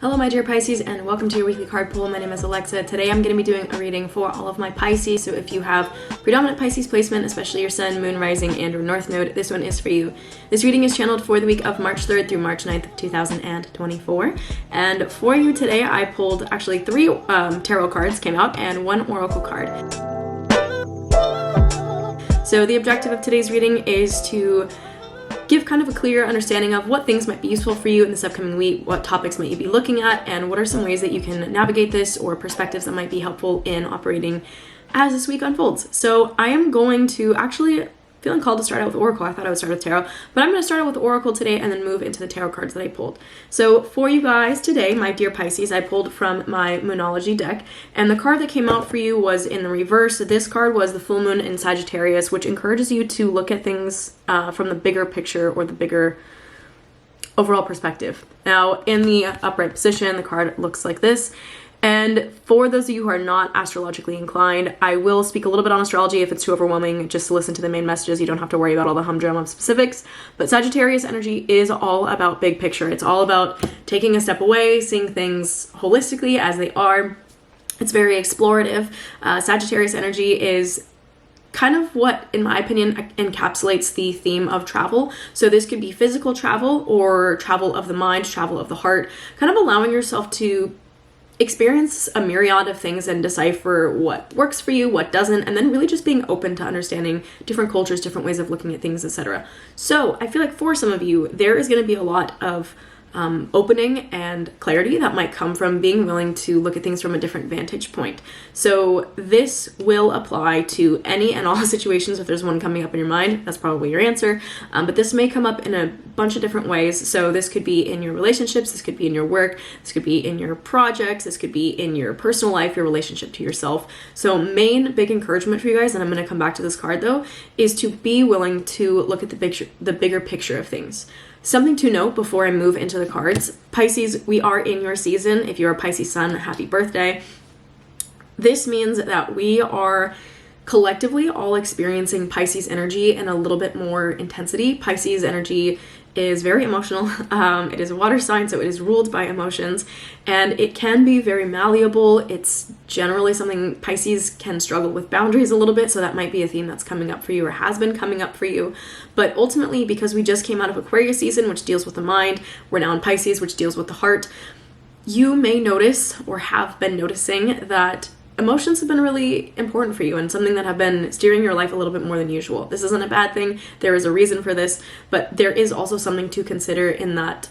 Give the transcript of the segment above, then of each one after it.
Hello my dear Pisces, and welcome to your weekly card pull. My name is Alexa. Today I'm going to be doing a reading for all of my Pisces, so if you have predominant Pisces placement, especially your Sun, Moon, Rising, and or North Node, this one is for you. This reading is channeled for the week of March 3rd through March 9th, 2024. And for you today, I pulled actually three tarot cards came out and one oracle card. So the objective of today's reading is to give kind of a clear understanding of what things might be useful for you in this upcoming week, what topics might you be looking at, and what are some ways that you can navigate this or perspectives that might be helpful in operating as this week unfolds. So I am going to actually feeling called to start out with Oracle. I thought I would start with Tarot, but I'm going to start out with Oracle today and then move into the Tarot cards that I pulled. So for you guys today, my dear Pisces, I pulled from my Moonology deck, and the card that came out for you was in the reverse. So this card was the full moon in Sagittarius, which encourages you to look at things from the bigger picture or the bigger overall perspective. Now, in the upright position, the card looks like this. And for those of you who are not astrologically inclined, I will speak a little bit on astrology if it's too overwhelming. Just to listen to the main messages. You don't have to worry about all the humdrum of specifics. But Sagittarius energy is all about big picture. It's all about taking a step away, seeing things holistically as they are. It's very explorative. Sagittarius energy is kind of what, in my opinion, encapsulates the theme of travel. So this could be physical travel or travel of the mind, travel of the heart, kind of allowing yourself to experience a myriad of things and decipher what works for you, what doesn't, and then really just being open to understanding different cultures, different ways of looking at things, etc. So I feel like for some of you, there is going to be a lot of opening and clarity that might come from being willing to look at things from a different vantage point. So this will apply to any and all situations. If there's one coming up in your mind, that's probably your answer. But this may come up in a bunch of different ways. So this could be in your relationships, this could be in your work, this could be in your projects, this could be in your personal life, your relationship to yourself. So main big encouragement for you guys, and I'm going to come back to this card though, is to be willing to look at the bigger picture of things. Something to note before I move into the cards, Pisces, we are in your season. If you're a Pisces sun, happy birthday. This means that we are collectively all experiencing Pisces energy in a little bit more intensity. Pisces energy is very emotional. It is a water sign, so it is ruled by emotions, and it can be very malleable. It's generally something Pisces can struggle with boundaries a little bit, so that might be a theme that's coming up for you or has been coming up for you. But ultimately, because we just came out of Aquarius season, which deals with the mind, we're now in Pisces, which deals with the heart, you may notice or have been noticing that emotions have been really important for you and something that have been steering your life a little bit more than usual. This isn't a bad thing. There is a reason for this, but there is also something to consider in that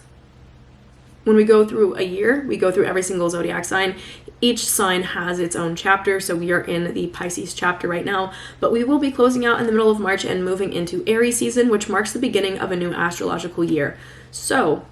when we go through a year, we go through every single zodiac sign. Each sign has its own chapter, so we are in the Pisces chapter right now, but we will be closing out in the middle of March and moving into Aries season, which marks the beginning of a new astrological year. So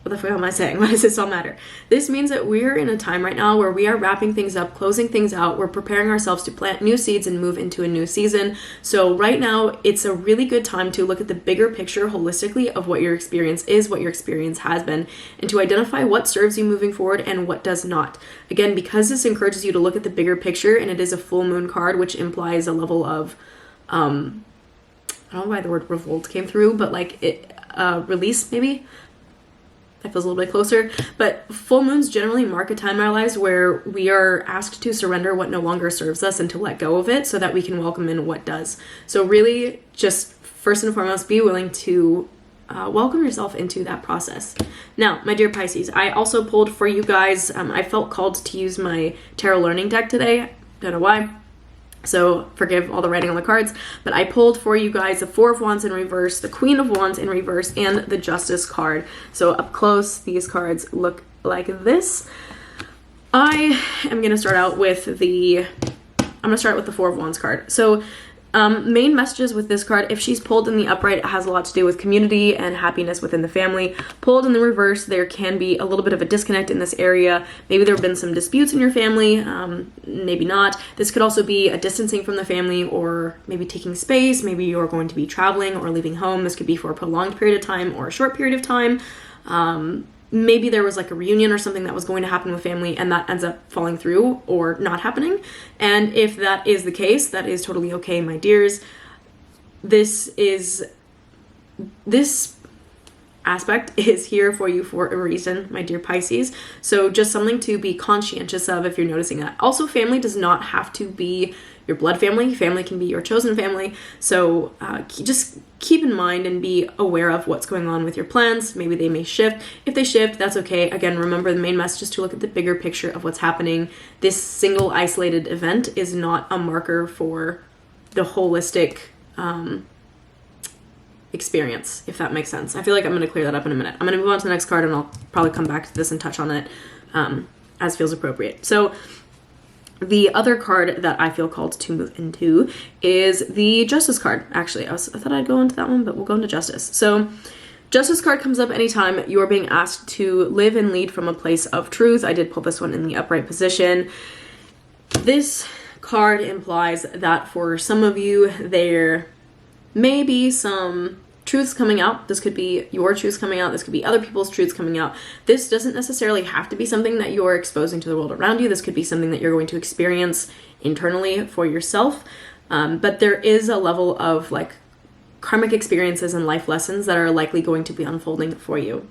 what the fuck am I saying? Why does this all matter? This means that we're in a time right now where we are wrapping things up, closing things out. We're preparing ourselves to plant new seeds and move into a new season. So right now, it's a really good time to look at the bigger picture holistically of what your experience is, what your experience has been, and to identify what serves you moving forward and what does not. Again, because this encourages you to look at the bigger picture, and it is a full moon card, which implies a level of, I don't know why the word revolt came through, but like release maybe? That feels a little bit closer, but full moons generally mark a time in our lives where we are asked to surrender what no longer serves us and to let go of it so that we can welcome in what does. So really, just first and foremost, be willing to welcome yourself into that process. Now, my dear Pisces, I also pulled for you guys, I felt called to use my tarot learning deck today. Don't know why. So forgive all the writing on the cards, but I pulled for you guys the Four of Wands in reverse, the Queen of Wands in reverse, and the Justice card. So up close, these cards look like this. I am going to start out with the Four of Wands card. So main messages with this card, if she's pulled in the upright, it has a lot to do with community and happiness within the family. Pulled in the reverse, there can be a little bit of a disconnect in this area. Maybe there have been some disputes in your family, maybe not. This could also be a distancing from the family or maybe taking space. Maybe you're going to be traveling or leaving home. This could be for a prolonged period of time or a short period of time. Maybe there was like a reunion or something that was going to happen with family and that ends up falling through or not happening. And if that is the case, that is totally okay, my dears. This aspect is here for you for a reason, my dear Pisces. So just something to be conscientious of if you're noticing that. Also, family does not have to be your blood family. Family can be your chosen family. So just keep in mind and be aware of what's going on with your plans. Maybe they may shift. If they shift, that's okay. Again, remember the main message is to look at the bigger picture of what's happening. This single isolated event is not a marker for the holistic experience, if that makes sense. I feel like I'm going to clear that up in a minute. I'm going to move on to the next card, and I'll probably come back to this and touch on it as feels appropriate. So the other card that I feel called to move into is the Justice card. Actually, I thought I'd go into that one, but we'll go into Justice. So Justice card comes up anytime you are being asked to live and lead from a place of truth. I did pull this one in the upright position. This card implies that for some of you, there may be some truths coming out. This could be your truths coming out. This could be other people's truths coming out. This doesn't necessarily have to be something that you're exposing to the world around you. This could be something that you're going to experience internally for yourself. But there is a level of like karmic experiences and life lessons that are likely going to be unfolding for you.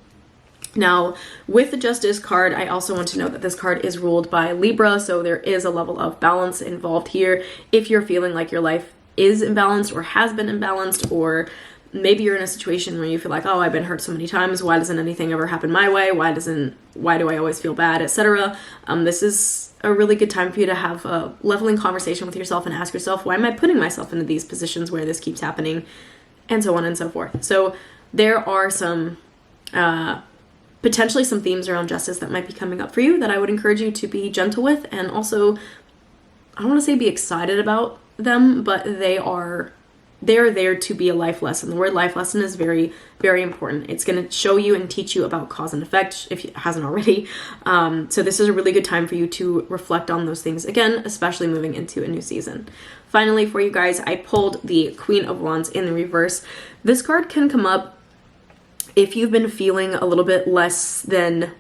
Now, with the Justice card, I also want to note that this card is ruled by Libra, so there is a level of balance involved here. If you're feeling like your life is imbalanced or has been imbalanced, or maybe you're in a situation where you feel like, oh, I've been hurt so many times, why doesn't anything ever happen my way? Why do I always feel bad, etc. This is a really good time for you to have a leveling conversation with yourself and ask yourself, why am I putting myself into these positions where this keeps happening, and so on and so forth. So there are some potentially some themes around justice that might be coming up for you that I would encourage you to be gentle with, and also, I don't want to say be excited about them, but they are there to be a life lesson. The word life lesson is very, very important. It's going to show you and teach you about cause and effect if it hasn't already. So this is a really good time for you to reflect on those things again, especially moving into a new season. Finally, for you guys, I pulled the Queen of Wands in the reverse. This card can come up if you've been feeling a little bit less than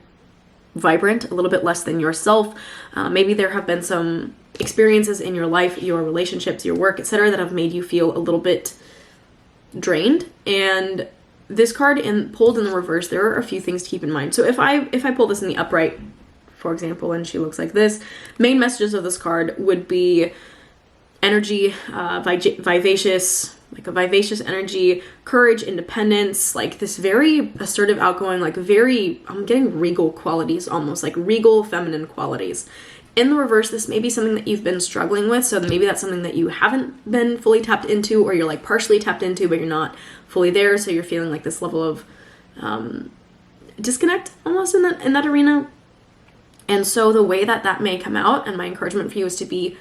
vibrant, a little bit less than yourself. Maybe there have been some experiences in your life, your relationships, your work, etc., that have made you feel a little bit drained. And this card pulled in the reverse, there are a few things to keep in mind. So if I pull this in the upright, for example, and she looks like this, main messages of this card would be energy, vivacious, like a vivacious energy, courage, independence, like this very assertive, outgoing, like I'm getting regal qualities, almost like regal feminine qualities. In the reverse, this may be something that you've been struggling with, so maybe that's something that you haven't been fully tapped into, or you're like partially tapped into, but you're not fully there, so you're feeling like this level of disconnect almost in that arena. And so the way that may come out, and my encouragement for you, is to be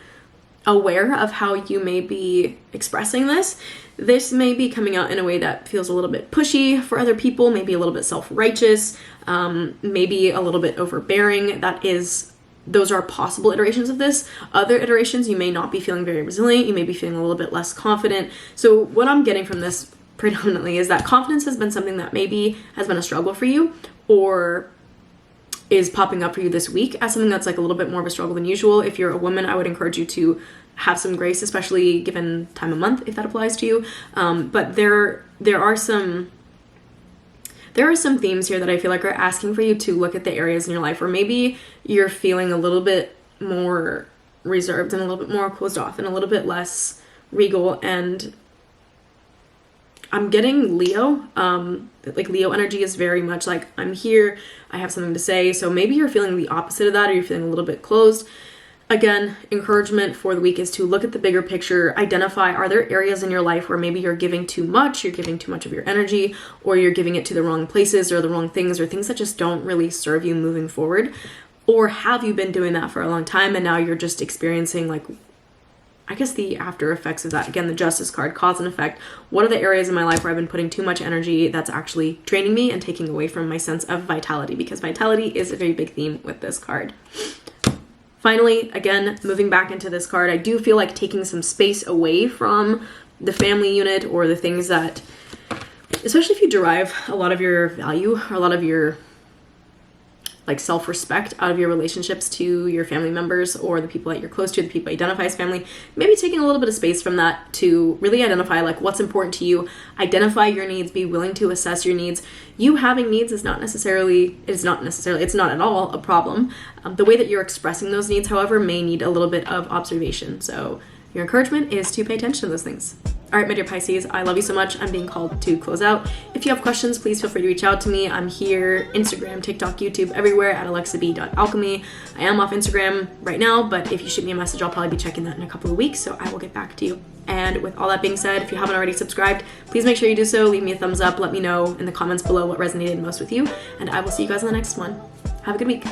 aware of how you may be expressing this. This may be coming out in a way that feels a little bit pushy for other people, maybe a little bit self-righteous, maybe a little bit overbearing. Those are possible iterations of this. Other iterations, you may not be feeling very resilient. You may be feeling a little bit less confident. So what I'm getting from this predominantly is that confidence has been something that maybe has been a struggle for you, or is popping up for you this week as something that's like a little bit more of a struggle than usual. If you're a woman, I would encourage you to have some grace, especially given time of month, if that applies to you. But there are some themes here that I feel like are asking for you to look at the areas in your life where maybe you're feeling a little bit more reserved and a little bit more closed off and a little bit less regal. And I'm getting Leo. Like Leo energy is very much like, I'm here, I have something to say. So maybe you're feeling the opposite of that, or you're feeling a little bit closed. Again, encouragement for the week is to look at the bigger picture, identify, are there areas in your life where maybe you're giving too much, you're giving too much of your energy, or you're giving it to the wrong places or the wrong things, or things that just don't really serve you moving forward? Or have you been doing that for a long time and now you're just experiencing, like, I guess the after effects of that? Again, the Justice card, cause and effect. What are the areas in my life where I've been putting too much energy that's actually draining me and taking away from my sense of vitality? Because vitality is a very big theme with this card. Finally, again, moving back into this card, I do feel like taking some space away from the family unit or the things that, especially if you derive a lot of your value or a lot of your like self-respect out of your relationships to your family members or the people that you're close to, the people you identify as family. Maybe taking a little bit of space from that to really identify like what's important to you, identify your needs, be willing to assess your needs. You having needs is not at all a problem. The way that you're expressing those needs, however, may need a little bit of observation. So your encouragement is to pay attention to those things. All right, my dear Pisces, I love you so much. I'm being called to close out. If you have questions, please feel free to reach out to me. I'm here, Instagram, TikTok, YouTube, everywhere at alexab.alchemy. I am off Instagram right now, but if you shoot me a message, I'll probably be checking that in a couple of weeks, so I will get back to you. And with all that being said, if you haven't already subscribed, please make sure you do so. Leave me a thumbs up. Let me know in the comments below what resonated most with you, and I will see you guys in the next one. Have a good week.